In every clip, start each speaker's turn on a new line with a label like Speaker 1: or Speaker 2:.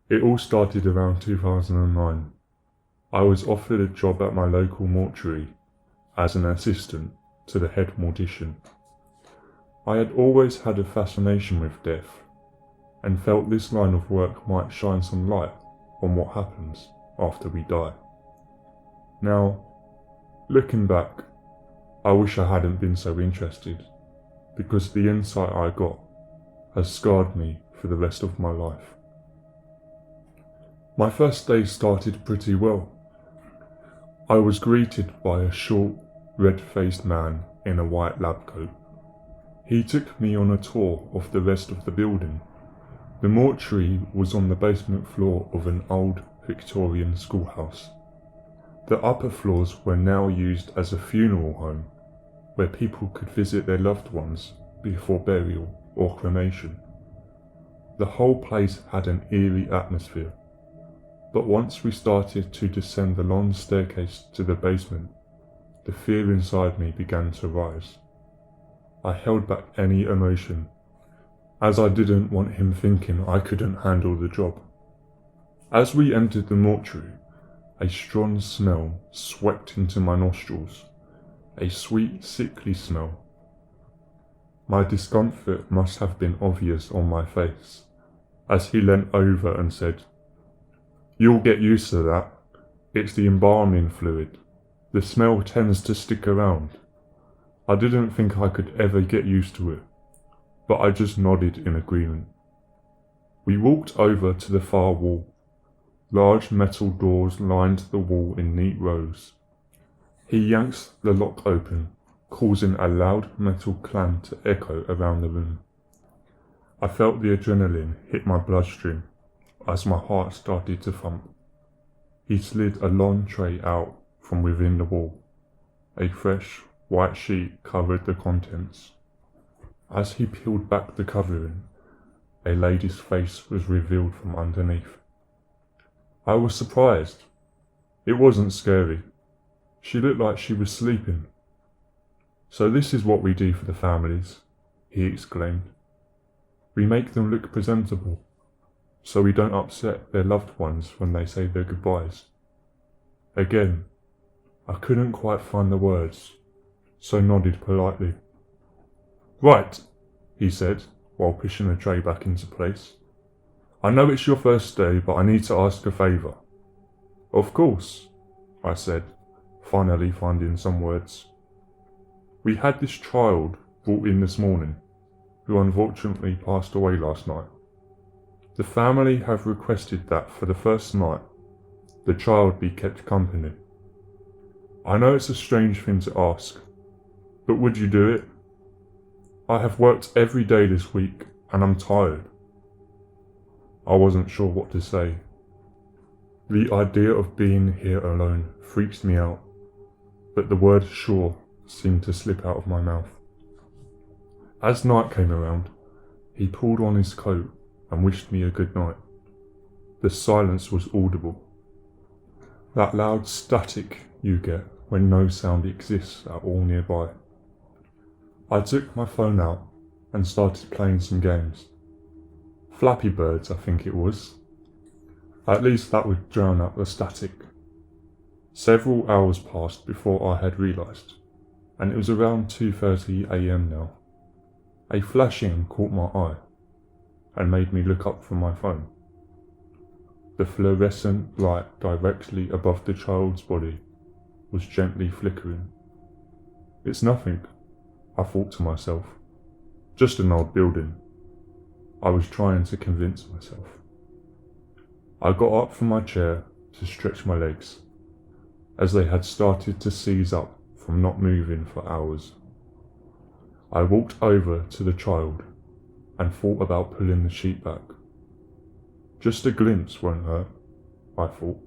Speaker 1: It all started around 2009. I was offered a job at my local mortuary as an assistant to the head mortician. I had always had a fascination with death and felt this line of work might shine some light on what happens after we die. Now, looking back, I wish I hadn't been so interested, because the insight I got has scarred me for the rest of my life. My first day started pretty well. I was greeted by a short, red-faced man in a white lab coat. He took me on a tour of the rest of the building. The mortuary was on the basement floor of an old Victorian schoolhouse. The upper floors were now used as a funeral home, where people could visit their loved ones before burial or cremation. The whole place had an eerie atmosphere, but once we started to descend the long staircase to the basement, the fear inside me began to rise. I held back any emotion, as I didn't want him thinking I couldn't handle the job. As we entered the mortuary, a strong smell swept into my nostrils, a sweet, sickly smell. My discomfort must have been obvious on my face, as he leant over and said, "You'll get used to that. It's the embalming fluid. The smell tends to stick around." I didn't think I could ever get used to it, but I just nodded in agreement. We walked over to the far wall. Large metal doors lined the wall in neat rows. He yanks the lock open, causing a loud metal clang to echo around the room. I felt the adrenaline hit my bloodstream as my heart started to thump. He slid a long tray out from within the wall. A fresh, white sheet covered the contents. As he peeled back the covering, a lady's face was revealed from underneath. I was surprised. It wasn't scary. She looked like she was sleeping. "So this is what we do for the families," he exclaimed. "We make them look presentable, so we don't upset their loved ones when they say their goodbyes." Again, I couldn't quite find the words, so nodded politely. "Right," he said, while pushing the tray back into place. "I know it's your first day, but I need to ask a favour." "Of course," I said, finally finding some words. "We had this child brought in this morning, who unfortunately passed away last night. The family have requested that for the first night, the child be kept company. I know it's a strange thing to ask, but would you do it? I have worked every day this week and I'm tired." I wasn't sure what to say. The idea of being here alone freaks me out, but the word "sure" seemed to slip out of my mouth. As night came around, he pulled on his coat and wished me a good night. The silence was audible. That loud static you get when no sound exists at all nearby. I took my phone out and started playing some games. Flappy Birds, I think it was. At least that would drown out the static. Several hours passed before I had realised, and it was around 2:30 AM now. A flashing caught my eye and made me look up from my phone. The fluorescent light directly above the child's body was gently flickering. "It's nothing," I thought to myself. "Just an old building." I was trying to convince myself. I got up from my chair to stretch my legs, as they had started to seize up from not moving for hours. I walked over to the child and thought about pulling the sheet back. Just a glimpse won't hurt, I thought,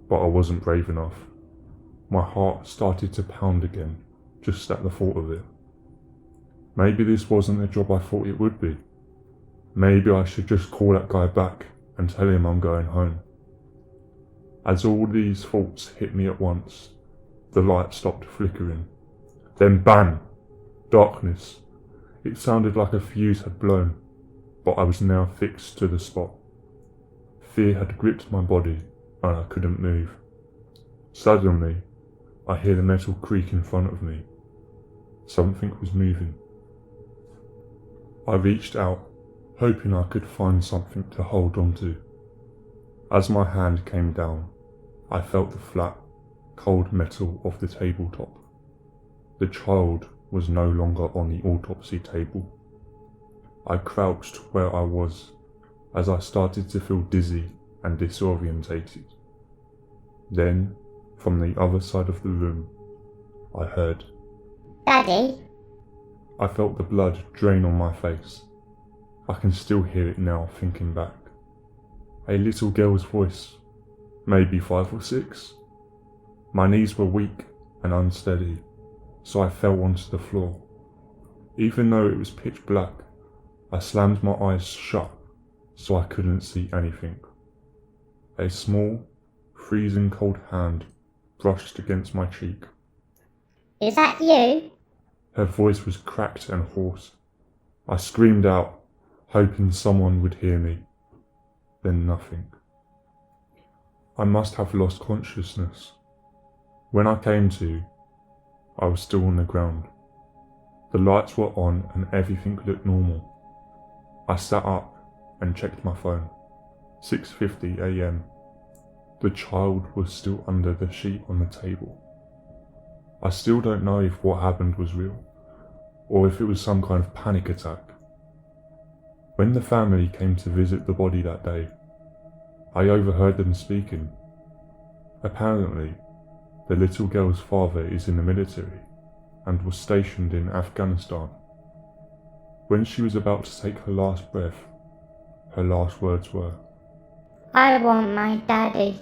Speaker 1: but I wasn't brave enough. My heart started to pound again just at the thought of it. Maybe this wasn't the job I thought it would be. Maybe I should just call that guy back and tell him I'm going home. As all these thoughts hit me at once, the light stopped flickering. Then bang! Darkness. It sounded like a fuse had blown, but I was now fixed to the spot. Fear had gripped my body and I couldn't move. Suddenly, I hear the metal creak in front of me. Something was moving. I reached out, hoping I could find something to hold on to. As my hand came down, I felt the flat, cold metal of the tabletop. The child was no longer on the autopsy table. I crouched where I was as I started to feel dizzy and disorientated. Then, from the other side of the room, I heard,
Speaker 2: Daddy?
Speaker 1: I felt the blood drain on my face. I can still hear it now thinking back. A little girl's voice, maybe 5 or 6. My knees were weak and unsteady, so I fell onto the floor. Even though it was pitch black, I slammed my eyes shut so I couldn't see anything. A small, freezing cold hand brushed against my cheek.
Speaker 2: Is that you?
Speaker 1: Her voice was cracked and hoarse. I screamed out, hoping someone would hear me. Then nothing. I must have lost consciousness. When I came to, I was still on the ground. The lights were on and everything looked normal. I sat up and checked my phone. 6:50 a.m. The child was still under the sheet on the table. I still don't know if what happened was real, or if it was some kind of panic attack. When the family came to visit the body that day, I overheard them speaking. Apparently, the little girl's father is in the military and was stationed in Afghanistan. When she was about to take her last breath, her last words were,
Speaker 2: I want my daddy.